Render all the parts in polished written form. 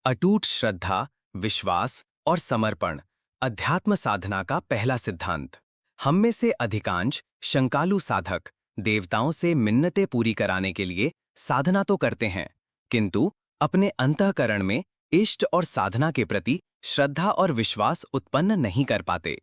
अटूट श्रद्धा, विश्वास और समर्पण अध्यात्म साधना का पहला सिद्धांत। हम में से अधिकांश शंकालु साधक देवताओं से मिन्नतें पूरी कराने के लिए साधना तो करते हैं, किंतु अपने अंतःकरण में इष्ट और साधना के प्रति श्रद्धा और विश्वास उत्पन्न नहीं कर पाते।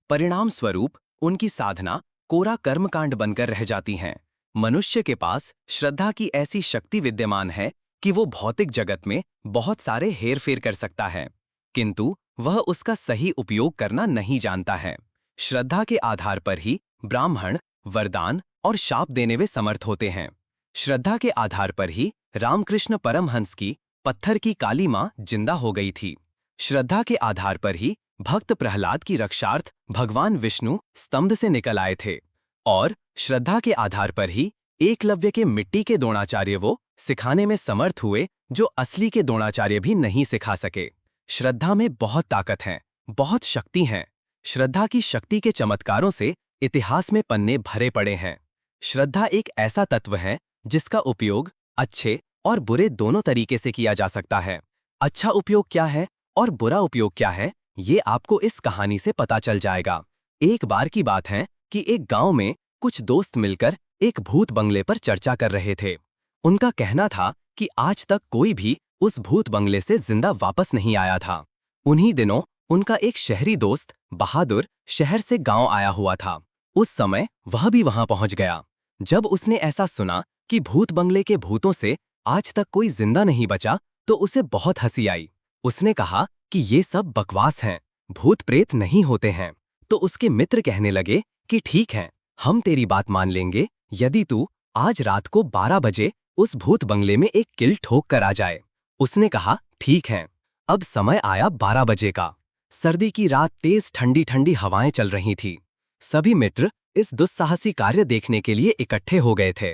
परिणाम स्वरूप उनकी साधना कोरा कर्मकांड बनकर रह जाती हैं। मनुष्य के पास श्रद्धा की ऐसी शक्ति विद्यमान है कि वो भौतिक जगत में बहुत सारे हेरफेर कर सकता है, किंतु वह उसका सही उपयोग करना नहीं जानता है। श्रद्धा के आधार पर ही ब्राह्मण वरदान और शाप देने वे समर्थ होते हैं। श्रद्धा के आधार पर ही रामकृष्ण परमहंस की पत्थर की काली मां जिंदा हो गई थी। श्रद्धा के आधार पर ही भक्त प्रहलाद की रक्षार्थ भगवान विष्णु स्तंभ से निकल आए थे, और श्रद्धा के आधार पर ही एकलव्य के मिट्टी के द्रोणाचार्य वो सिखाने में समर्थ हुए जो असली के द्रोणाचार्य भी नहीं सिखा सके। श्रद्धा में बहुत ताकत है, बहुत शक्ति है। श्रद्धा की शक्ति के चमत्कारों से इतिहास में पन्ने भरे पड़े हैं। श्रद्धा एक ऐसा तत्व है जिसका उपयोग अच्छे और बुरे दोनों तरीके से किया जा सकता है। अच्छा उपयोग क्या है और बुरा उपयोग क्या है, ये आपको इस कहानी से पता चल जाएगा। एक बार की बात है कि एक गांव में कुछ दोस्त मिलकर एक भूत बंगले पर चर्चा कर रहे थे। उनका कहना था कि आज तक कोई भी उस भूत बंगले से जिंदा वापस नहीं आया था। उन्हीं दिनों उनका एक शहरी दोस्त बहादुर शहर से गांव आया हुआ था। उस समय वह भी वहां पहुंच गया। जब उसने ऐसा सुना कि भूत बंगले के भूतों से आज तक कोई जिंदा नहीं बचा, तो उसे बहुत हंसी आई। उसने कहा कि ये सब बकवास हैं, भूत प्रेत नहीं होते हैं। तो उसके मित्र कहने लगे कि ठीक है, हम तेरी बात मान लेंगे यदि तू आज रात को 12 बजे उस भूत बंगले में एक किल ठोक कर आ जाए। उसने कहा ठीक है। अब समय आया 12 बजे का। सर्दी की रात, तेज ठंडी ठंडी हवाएं चल रही थी। सभी मित्र इस दुस्साहसी कार्य देखने के लिए इकट्ठे हो गए थे।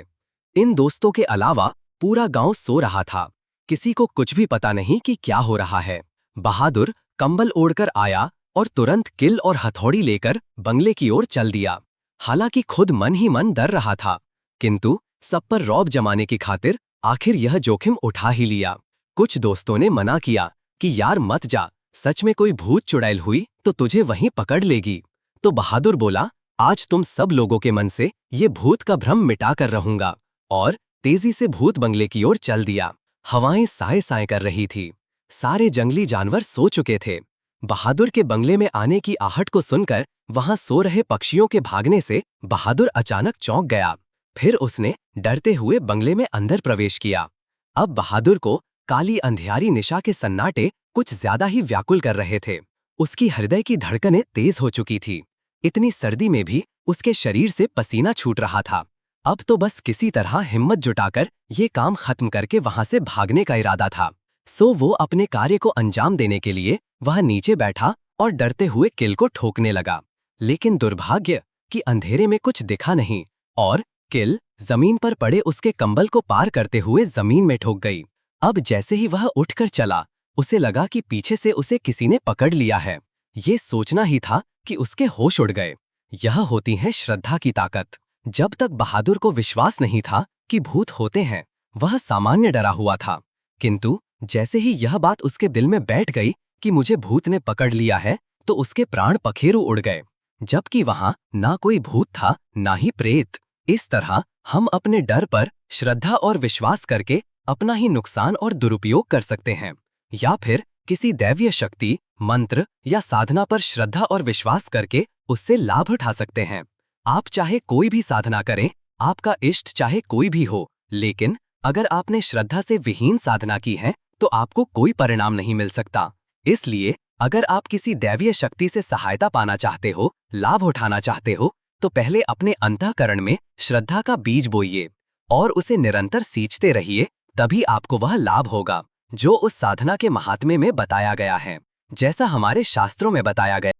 इन दोस्तों के अलावा पूरा गांव सो रहा था। किसी को कुछ भी पता नहीं कि क्या हो रहा है। बहादुर कंबल ओढ़कर आया और तुरंत किल और हथौड़ी लेकर बंगले की ओर चल दिया। हालांकि खुद मन ही मन डर रहा था, किंतु सब पर रौब जमाने की खातिर आखिर यह जोखिम उठा ही लिया। कुछ दोस्तों ने मना किया कि यार मत जा, सच में कोई भूत चुड़ैल हुई तो तुझे वहीं पकड़ लेगी। तो बहादुर बोला, आज तुम सब लोगों के मन से ये भूत का भ्रम मिटा कर रहूंगा, और तेजी से भूत बंगले की ओर चल दिया। हवाएं साए साए कर रही थी। सारे जंगली जानवर सो चुके थे। बहादुर के बंगले में आने की आहट को सुनकर वहां सो रहे पक्षियों के भागने से बहादुर अचानक चौंक गया। फिर उसने डरते हुए बंगले में अंदर प्रवेश किया। अब बहादुर को काली अंधियारी निशा के सन्नाटे कुछ ज्यादा ही व्याकुल कर रहे थे। उसकी हृदय की धड़कनें तेज हो चुकी थी। इतनी सर्दी में भी उसके शरीर से पसीना छूट रहा था। अब तो बस किसी तरह हिम्मत जुटाकर ये काम खत्म करके वहां से भागने का इरादा था। सो वो अपने कार्य को अंजाम देने के लिए वह नीचे बैठा और डरते हुए किल को ठोकने लगा। लेकिन दुर्भाग्य कि अंधेरे में कुछ दिखा नहीं, और किल जमीन पर पड़े उसके कंबल को पार करते हुए जमीन में ठोक गई। अब जैसे ही वह उठकर चला, उसे लगा कि पीछे से उसे किसी ने पकड़ लिया है। ये सोचना ही था कि उसके होश उड़ गए। यह होती है श्रद्धा की ताकत। जब तक बहादुर को विश्वास नहीं था कि भूत होते हैं, वह सामान्य डरा हुआ था, किंतु जैसे ही यह बात उसके दिल में बैठ गई कि मुझे भूत ने पकड़ लिया है, तो उसके प्राण पखेरु उड़ गए। जबकि वहां ना कोई भूत था, ना ही प्रेत। इस तरह हम अपने डर पर श्रद्धा और विश्वास करके अपना ही नुकसान और दुरुपयोग कर सकते हैं, या फिर किसी दैवीय शक्ति, मंत्र या साधना पर श्रद्धा और विश्वास करके उससे लाभ उठा सकते हैं। आप चाहे कोई भी साधना करें, आपका इष्ट चाहे कोई भी हो, लेकिन अगर आपने श्रद्धा से विहीन साधना की है तो आपको कोई परिणाम नहीं मिल सकता। इसलिए अगर आप किसी दैवीय शक्ति से सहायता पाना चाहते हो, लाभ उठाना चाहते हो, तो पहले अपने अंतःकरण में श्रद्धा का बीज बोइए और उसे निरंतर सींचते रहिए। तभी आपको वह लाभ होगा जो उस साधना के महात्म्य में बताया गया है। जैसा हमारे शास्त्रों में बताया गया